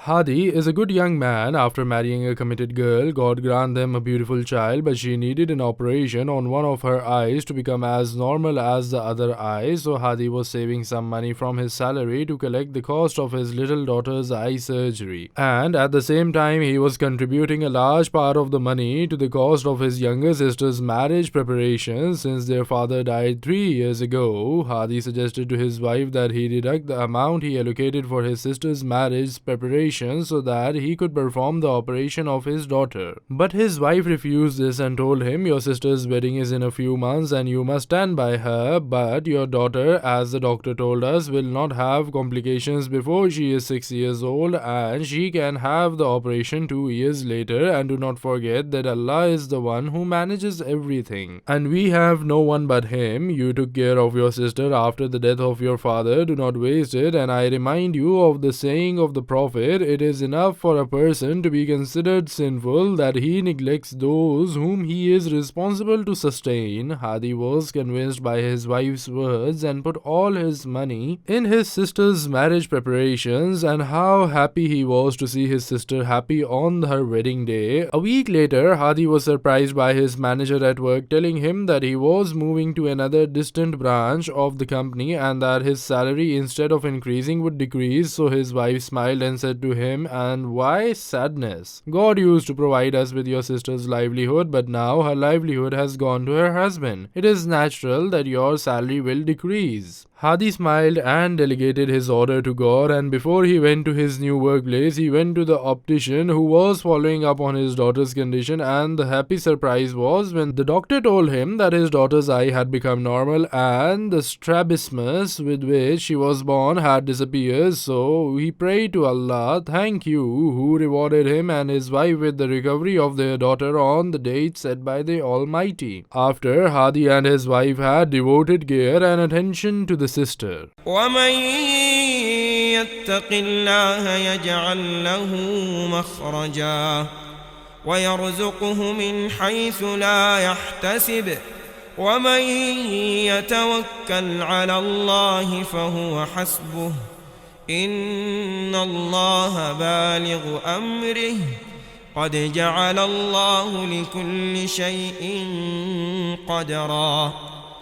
Hadi is a good young man. After marrying a committed girl, God grant them a beautiful child, but she needed an operation on one of her eyes to become as normal as the other eyes. So Hadi was saving some money from his salary to collect the cost of his little daughter's eye surgery. And at the same time, he was contributing a large part of the money to the cost of his younger sister's marriage preparations since their father died 3 years ago. Hadi suggested to his wife that he deduct the amount he allocated for his sister's marriage preparations so that he could perform the operation of his daughter. But his wife refused this and told him, "Your sister's wedding is in a few months and you must stand by her, but your daughter, as the doctor told us, will not have complications before she is 6 years old and she can have the operation 2 years later, and do not forget that Allah is the one who manages everything. And we have no one but Him. You took care of your sister after the death of your father. Do not waste it, and I remind you of the saying of the Prophet, it is enough for a person to be considered sinful that he neglects those whom he is responsible to sustain." Hadi was convinced by his wife's words and put all his money in his sister's marriage preparations, and how happy he was to see his sister happy on her wedding day. A week later, Hadi was surprised by his manager at work telling him that he was moving to another distant branch of the company and that his salary, instead of increasing, would decrease. So his wife smiled and said to him, "And why sadness? God used to provide us with your sister's livelihood, but now her livelihood has gone to her husband. It is natural that your salary will decrease." Hadi smiled and delegated his order to God, and before he went to his new workplace, he went to the optician who was following up on his daughter's condition, and the happy surprise was when the doctor told him that his daughter's eye had become normal and the strabismus with which she was born had disappeared. So he prayed to Allah, "Thank you," who rewarded him and his wife with the recovery of their daughter on the date set by the Almighty. After Hadi and his wife had devoted care and attention to the sister. وَمَن يَتَّقِ اللَّهَ يَجْعَل لَّهُ مَخْرَجًا وَيَرْزُقْهُ مِنْ حَيْثُ لَا يَحْتَسِبُ وَمَن يَتَوَكَّلْ عَلَى اللَّهِ فَهُوَ حَسْبُهُ إِنَّ اللَّهَ بَالِغُ أَمْرِهِ قَدْ جَعَلَ اللَّهُ لِكُلِّ شَيْءٍ قَدْرًا.